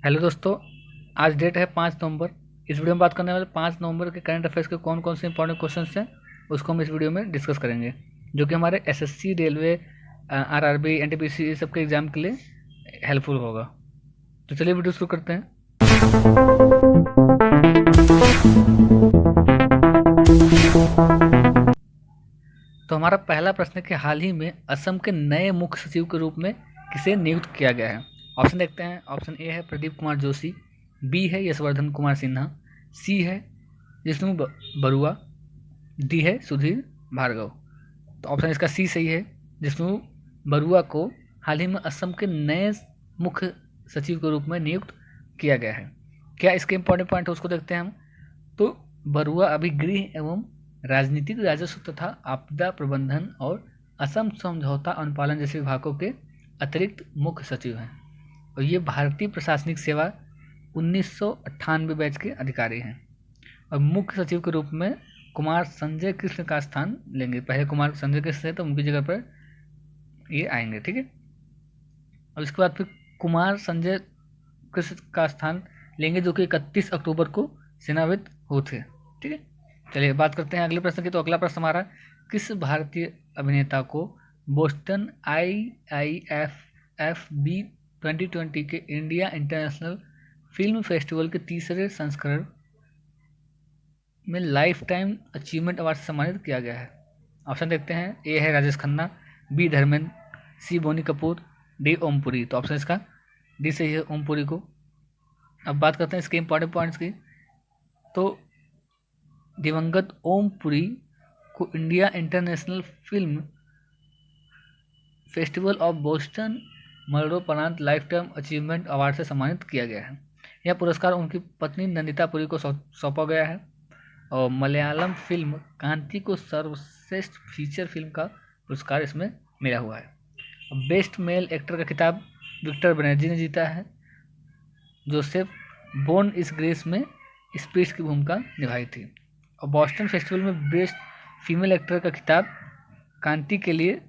Hello दोस्तों। आज date है 5 नवंबर। इस वीडियो में बात करने वाले 5 नवंबर के करंट अफेयर्स के कौन कौन से इंपॉर्टेंट क्वेश्चंस हैं उसको हम इस वीडियो में डिस्कस करेंगे, जो कि हमारे एसएससी, रेलवे, आरआरबी, एनटीपीसी ये सब के एग्जाम के लिए हेल्पफुल होगा। तो चलिए वीडियो शुरू करते हैं। तो हमारा पहला प्रश्न है कि हाल ही में असम के नए मुख्य सचिव के रूप में किसे नियुक्त किया गया है। ऑप्शन देखते हैं। ऑप्शन ए है प्रदीप कुमार जोशी, बी है यशवर्धन कुमार सिन्हा, सी है जिष्णु बरुआ, डी है सुधीर भार्गव। तो ऑप्शन इसका सी सही है। जिष्णु बरुआ को हाल ही में असम के नए मुख्य सचिव के रूप में नियुक्त किया गया है। क्या इसके इंपॉर्टेंट पॉइंट है उसको देखते हैं हम। तो बरुआ अभी गृह एवं राजनीतिक, राजस्व तथा आपदा प्रबंधन और असम समझौता अनुपालन जैसे विभागों के अतिरिक्त मुख्य सचिव हैं और ये भारतीय प्रशासनिक सेवा 1998 बैच के अधिकारी हैं और मुख्य सचिव के रूप में कुमार संजय कृष्ण का स्थान लेंगे। पहले कुमार संजय कृष्ण थे तो उनकी जगह पर ये आएंगे, ठीक है। और इसके बाद फिर कुमार संजय कृष्ण का स्थान लेंगे जो कि 31 अक्टूबर को सेनावृत्त होते, ठीक है। चलिए बात करते हैं अगले प्रश्न की। तो अगला प्रश्न हमारा, किस भारतीय अभिनेता को बोस्टन IIFFB 2020 के इंडिया इंटरनेशनल फिल्म फेस्टिवल के तीसरे संस्करण में लाइफ टाइम अचीवमेंट अवार्ड से सम्मानित किया गया है। ऑप्शन देखते हैं। ए है राजेश खन्ना, बी धर्मेंद्र, सी बोनी कपूर, डी ओमपुरी। तो ऑप्शन इसका डी सही है, ओमपुरी को। अब बात करते हैं इसके इंपॉर्टेंट पॉइंट्स की। तो दिवंगत ओमपुरी को India international film festival of Boston मरणोपरांत लाइफ टाइम अचीवमेंट अवार्ड से सम्मानित किया गया है। यह पुरस्कार उनकी पत्नी नंदिता पुरी को सौंपा गया है और मलयालम फिल्म कांति को सर्वश्रेष्ठ फीचर फिल्म का पुरस्कार इसमें मिला हुआ है। बेस्ट मेल एक्टर का खिताब विक्टर बनर्जी ने जीता है। जोसेफ बोर्न इस ग्रेस में स्पीच की भूमिका निभाई थी। और बॉस्टन फेस्टिवल में बेस्ट फीमेल एक्टर का खिताब कांति के लिए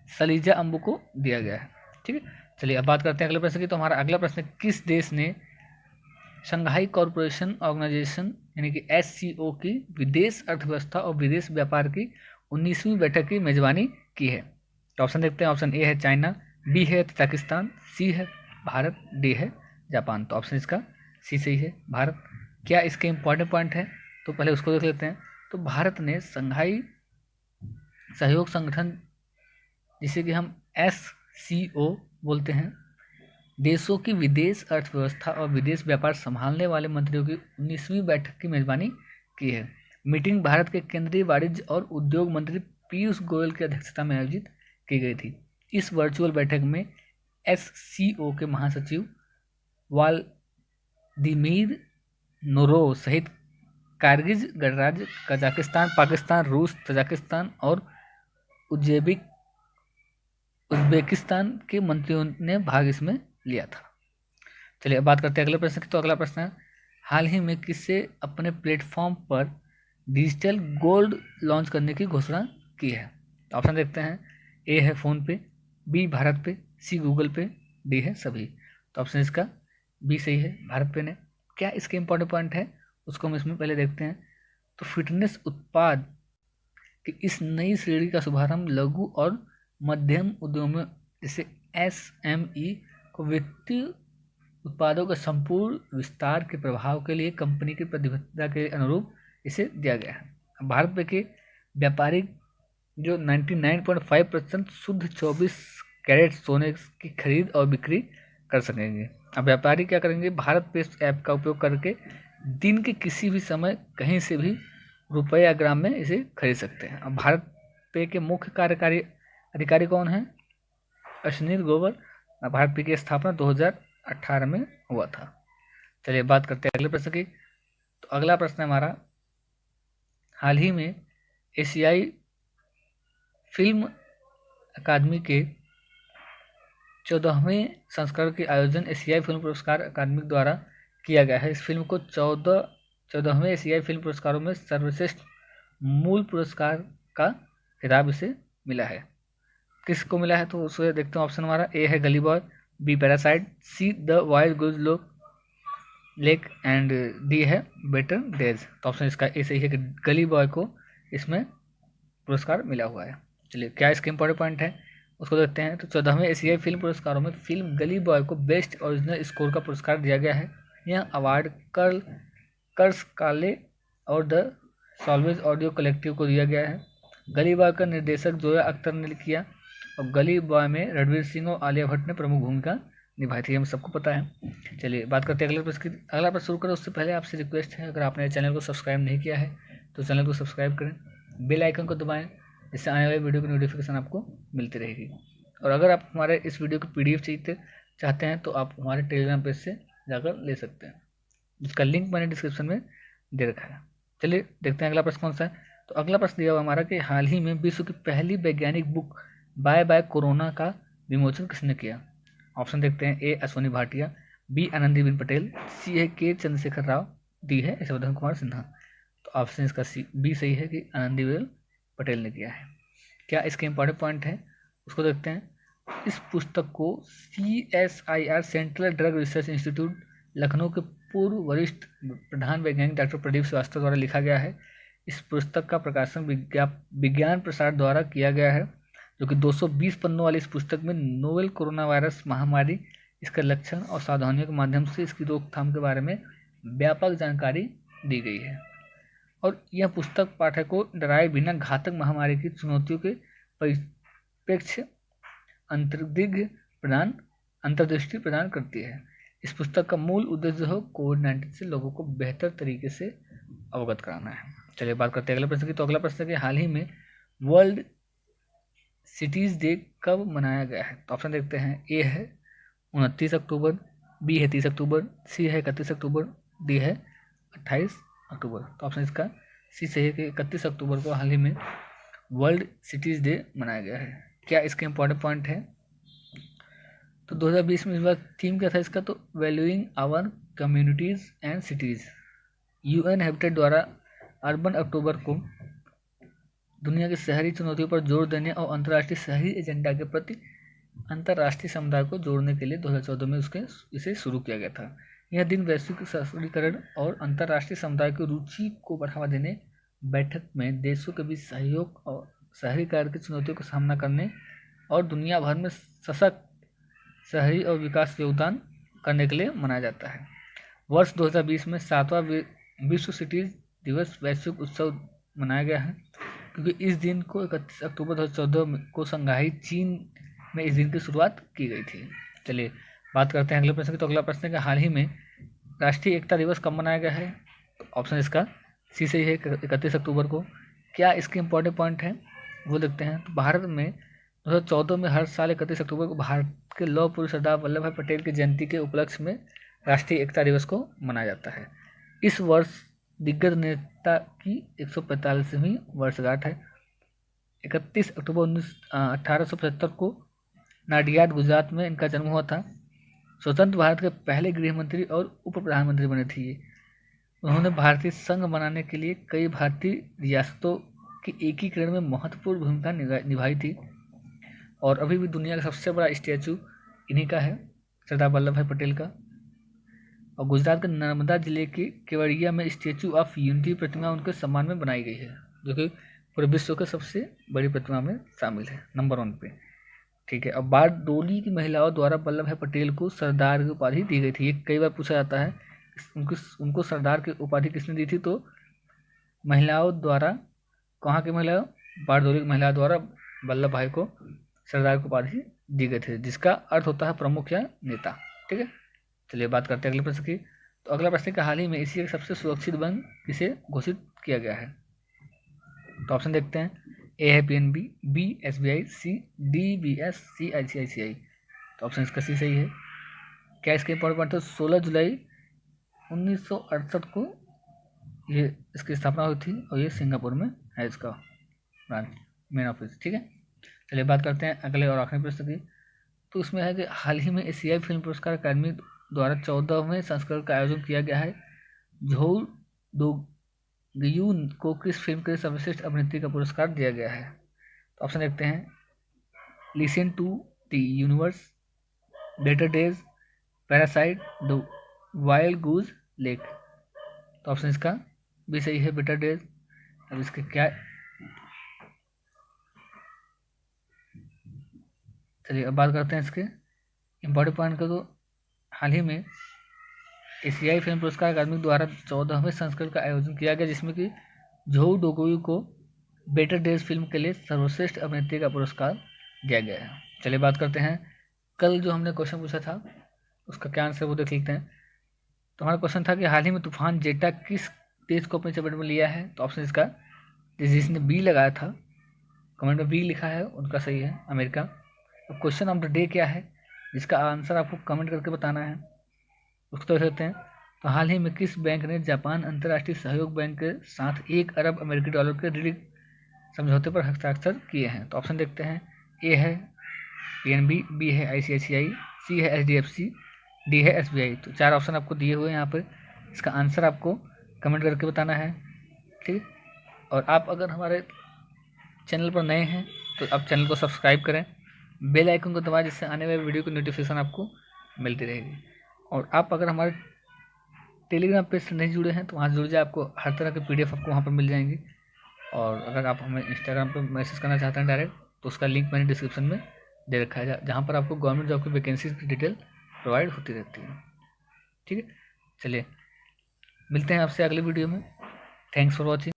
सलीजा अम्बू को दिया गया है, ठीक है। चलिए अब बात करते हैं अगले प्रश्न की। तो हमारा अगला प्रश्न, किस देश ने शंघाई कॉरपोरेशन ऑर्गेनाइजेशन यानी कि SCO की विदेश अर्थव्यवस्था और विदेश व्यापार की 19वीं बैठक की मेजबानी की है। तो ऑप्शन देखते हैं। ऑप्शन ए है चाइना, बी है तजाकिस्तान, सी है भारत, डी है जापान। तो ऑप्शन इसका सी सही है, भारत। क्या इसके इंपॉर्टेंट पॉइंट है तो पहले उसको देख लेते हैं। तो भारत ने शंघाई सहयोग संगठन, जिसे कि हम SCO बोलते हैं, देशों की विदेश अर्थव्यवस्था और विदेश व्यापार संभालने वाले मंत्रियों की 19वीं बैठक की मेजबानी की है। मीटिंग भारत के केंद्रीय वाणिज्य और उद्योग मंत्री पीयूष गोयल की अध्यक्षता में आयोजित की गई थी। इस वर्चुअल बैठक में SCO के महासचिव वाल्दिमीर नोरोव सहित कारगिल गणराज्य, कजाकिस्तान, पाकिस्तान, रूस, तजाकिस्तान और उज्बेकिस्तान के मंत्रियों ने भाग इसमें लिया था। चलिए अब बात करते हैं अगले प्रश्न की। तो अगला प्रश्न है, हाल ही में किसे अपने प्लेटफॉर्म पर डिजिटल गोल्ड लॉन्च करने की घोषणा की है। ऑप्शन देखते हैं। ए है फ़ोन पे, बी भारत पे, सी गूगल पे, डी है सभी। तो ऑप्शन इसका बी सही है, भारत पे ने। क्या इसके इंपॉर्टेंट पॉइंट है उसको हम इसमें पहले देखते हैं। तो फिटनेस उत्पाद की इस नई श्रेणी का शुभारंभ लघु और मध्यम उद्यमों जैसे SME को वित्तीय उत्पादों के संपूर्ण विस्तार के प्रभाव के लिए कंपनी की प्रतिबद्धता के अनुरूप इसे दिया गया है। भारत में के व्यापारी जो 99.5% शुद्ध 24 कैरेट सोने की खरीद और बिक्री कर सकेंगे। अब व्यापारी क्या करेंगे, भारत पे ऐप का उपयोग करके दिन के किसी भी समय कहीं से भी रुपये या ग्राम में इसे खरीद सकते हैं। अब भारत पे के मुख्य कार्यकारी अधिकारी कौन है, अश्विनी ग्रोवर। भारत पे की स्थापना 2018 में हुआ था। चलिए बात करते हैं अगले प्रश्न की। तो अगला प्रश्न है हमारा, हाल ही में एशियाई फिल्म अकादमी के 14वें संस्करण के आयोजन एशियाई फिल्म पुरस्कार अकादमी द्वारा किया गया है। इस फिल्म को 14वें एशियाई फिल्म पुरस्कारों में सर्वश्रेष्ठ मूल पुरस्कार का खिताब इसे मिला है। किसको मिला है तो उसे देखते हैं। ऑप्शन हमारा ए है Gully Boy, B Parasite, C The Wild Good Look, Lake and D है बेटर डेज। तो ऑप्शन इसका ए सही है कि गली बॉय को इसमें पुरस्कार मिला हुआ है। चलिए क्या इसके इम्पोर्टेंट पॉइंट है उसको देखते हैं। तो 14वें एशियाई फिल्म पुरस्कारों में फिल्म गली बॉय को बेस्ट ओरिजिनल स्कोर का पुरस्कार दिया गया है। यह अवार्ड कर्स काले और द सॉल्वेज ऑडियो कलेक्टिव को दिया गया है। गली बॉय का निर्देशक जोया अख्तर ने किया और गली बॉय में रणवीर सिंह और आलिया भट्ट ने प्रमुख भूमिका निभाई थी, हम सबको पता है। चलिए बात करते हैं अगले प्रश्न की। अगला प्रश्न शुरू करें उससे पहले आपसे रिक्वेस्ट है, अगर आपने चैनल को सब्सक्राइब नहीं किया है तो चैनल को सब्सक्राइब करें, बेल आइकन को दबाएं, जिससे आने वाली वीडियो की नोटिफिकेशन आपको मिलती रहेगी। और अगर आप हमारे इस वीडियो की PDF चाहते हैं तो आप हमारे टेलीग्राम पेज से जाकर ले सकते हैं, जिसका लिंक मैंने डिस्क्रिप्शन में दे रखा है। चलिए देखते हैं अगला प्रश्न कौन सा है। तो अगला प्रश्न दिया हुआ हमारा कि हाल ही में विश्व की पहली वैज्ञानिक बुक बाय बाय कोरोना का विमोचन किसने किया। ऑप्शन देखते हैं। ए अश्वनी भाटिया, बी आनंदीबेन पटेल, सी है के चंद्रशेखर राव, डी है यशोधन कुमार सिन्हा। तो ऑप्शन इसका बी सही है कि आनंदीबेन पटेल ने किया है। क्या इसके इंपॉर्टेंट पॉइंट है उसको देखते हैं। इस पुस्तक को CSIR central drug research institute Lucknow के पूर्व वरिष्ठ प्रधान वैज्ञानिक डॉक्टर प्रदीप श्रीवास्तव द्वारा लिखा गया है। इस पुस्तक का प्रकाशन विज्ञान प्रसार द्वारा किया गया है, जो कि 220 पन्नों वाली इस पुस्तक में नोवेल कोरोना वायरस महामारी, इसके लक्षण और सावधानियों के माध्यम से इसकी रोकथाम के बारे में व्यापक जानकारी दी गई है। और यह पुस्तक पाठक को डराए बिना घातक महामारी की चुनौतियों के परिप्रेक्ष्य अंतर्दृष्टि प्रदान करती है। इस पुस्तक का मूल उद्देश्य हो कोविड-19 से लोगों को बेहतर तरीके से अवगत कराना है। चलिए बात करते हैं अगले प्रश्न की। तो अगला प्रश्न है कि हाल ही में वर्ल्ड सिटीज डे कब मनाया गया है। तो ऑप्शन देखते हैं। ए है 29 अक्टूबर, बी है 30 अक्टूबर, सी है 31 अक्टूबर, डी है 28 अक्टूबर। तो ऑप्शन इसका सी सही है कि 31 अक्टूबर को हाल ही में वर्ल्ड सिटीज डे मनाया गया है। क्या इसके इंपॉर्टेंट पॉइंट है। तो 2020 में इस बार थीम क्या था इसका। तो valuing our communities and cities. UN habitat द्वारा अर्बन अक्टूबर को दुनिया की शहरी चुनौतियों पर जोर देने और अंतर्राष्ट्रीय शहरी एजेंडा के प्रति अंतर्राष्ट्रीय समुदाय को जोड़ने के लिए 2014 में इसे शुरू किया गया था। यह दिन वैश्विक सशक्तिकरण और अंतर्राष्ट्रीय समुदाय की रुचि को बढ़ावा देने, बैठक में देशों के बीच सहयोग और शहरी कार्य की चुनौतियों का सामना करने और दुनिया भर में सशक्त शहरी और विकास योगदान करने के लिए मनाया जाता है। वर्ष 2020 में 7वां विश्व सिटीज दिवस वैश्विक उत्सव मनाया गया है, क्योंकि इस दिन को 31 अक्टूबर 2014 को शंघाई चीन में इस दिन की शुरुआत की गई थी। चलिए बात करते हैं अगले प्रश्न की। तो अगला प्रश्न है कि हाल ही में राष्ट्रीय एकता दिवस कब मनाया गया है। तो ऑप्शन इसका सी सही है 31 अक्टूबर को। क्या इसके इंपॉर्टेंट पॉइंट है वो देखते हैं। तो भारत में 2014 में हर साल 31 अक्टूबर को भारत के लौह पुरुष सरदार वल्लभ भाई पटेल की जयंती के उपलक्ष्य में राष्ट्रीय एकता दिवस को मनाया जाता है। इस वर्ष दिग्गज नेता की 145वीं वर्षगांठ है। 31 अक्टूबर 1875 को नाडियाद गुजरात में इनका जन्म हुआ था। स्वतंत्र भारत के पहले गृह मंत्री और उप प्रधानमंत्री बने थे ये। उन्होंने भारतीय संघ बनाने के लिए कई भारतीय रियासतों के एकीकरण में महत्वपूर्ण भूमिका निभाई थी। और अभी भी दुनिया का सबसे बड़ा स्टैचू इन्हीं का है, सरदार वल्लभ भाई पटेल का। और गुजरात के नर्मदा जिले के केवड़िया में स्टैचू ऑफ यूनिटी प्रतिमा उनके सम्मान में बनाई गई है, जो कि पूरे विश्व के सबसे बड़ी प्रतिमा में शामिल है, नंबर 1 पे। ठीक है। अब बारडोली की महिलाओं द्वारा वल्लभ भाई पटेल को सरदार की उपाधि दी गई थी। ये कई बार पूछा जाता है उनको सरदार की उपाधि किसने दी थी। तो महिलाओं द्वारा, कहाँ की महिलाओं, बारडोली की महिलाओं द्वारा वल्लभ भाई को सरदार की उपाधि दी गई थी, जिसका अर्थ होता है प्रमुख या नेता। ठीक है। चलिए बात करते हैं अगले प्रश्न की। तो अगला प्रश्न का हाल ही में एशिया का सबसे सुरक्षित बैंक किसे घोषित किया गया है। तो ऑप्शन देखते हैं। ए है PNB, बी SBI, सी DBS, सी ICICI। तो ऑप्शन इसका सी सही है। क्या इसके इंपॉर्टेंट तो 16 जुलाई 1968 को ये इसकी स्थापना हुई थी और ये सिंगापुर में है इसका ब्रांच, मेन ऑफिस। ठीक है। चलिए बात करते हैं अगले और आखिरी प्रश्न की। तो उसमें है कि हाल ही में एशियाई फिल्म पुरस्कार अकादमी द्वारा 14वें संस्करण का आयोजन किया गया है। झोउ दोगयू को किस फिल्म के लिए सर्वश्रेष्ठ अभिनेत्री का पुरस्कार दिया गया है। तो ऑप्शन देखते हैं। Listen to the universe, better days, parasite, the wild goose, lake. तो ऑप्शन इसका भी सही है, बेटर डेज। अब इसके क्या, चलिए अब बात करते हैं इसके इम्पोर्टेंट पॉइंट का। तो हाल ही में एशियाई फिल्म पुरस्कार अकादमी द्वारा 14वें संस्करण का आयोजन किया गया, जिसमें कि झोउ डोगोयू को बेटर डेज फिल्म के लिए सर्वश्रेष्ठ अभिनेत्री का पुरस्कार दिया गया है। चलिए बात करते हैं, कल जो हमने क्वेश्चन पूछा था उसका क्या आंसर वो देख लेते हैं। तो हमारा क्वेश्चन था कि हाल ही में तूफान जेटा किस देश को अपने चपेट में लिया है। तो ऑप्शन इसका जिसने बी लगाया था, कमेंट में बी लिखा है, उनका सही है, अमेरिका। अब क्वेश्चन ऑफ द डे क्या है, जिसका आंसर आपको कमेंट करके बताना है, उसको देख लेते हैं। तो हाल ही में किस बैंक ने जापान अंतर्राष्ट्रीय सहयोग बैंक के साथ $1 अरब के ऋण समझौते पर हस्ताक्षर किए हैं। तो ऑप्शन देखते हैं, ए है पीएनबी, बी है आईसीआईसीआई, सी है एचडीएफसी, डी है एसबीआई। तो 4 ऑप्शन आपको दिए हुए हैं यहाँ पर, इसका आंसर आपको कमेंट करके बताना है, ठीक। और आप अगर हमारे चैनल पर नए हैं तो आप चैनल को सब्सक्राइब करें, बेल आइकन को दबाएं, जिससे आने वाले वीडियो की नोटिफिकेशन आपको मिलती रहेगी। और आप अगर हमारे टेलीग्राम पेज से नहीं जुड़े हैं तो वहाँ जुड़ जाए, आपको हर तरह के पीडीएफ आपको वहाँ पर मिल जाएंगी। और अगर आप हमें इंस्टाग्राम पर मैसेज करना चाहते हैं डायरेक्ट, तो उसका लिंक मैंने डिस्क्रिप्शन में दे रखा है, जहाँ पर आपको गवर्नमेंट जॉब की वैकेंसी की डिटेल प्रोवाइड होती रहती है, ठीक है। चलिए मिलते हैं आपसे अगले वीडियो में। Thanks for watching.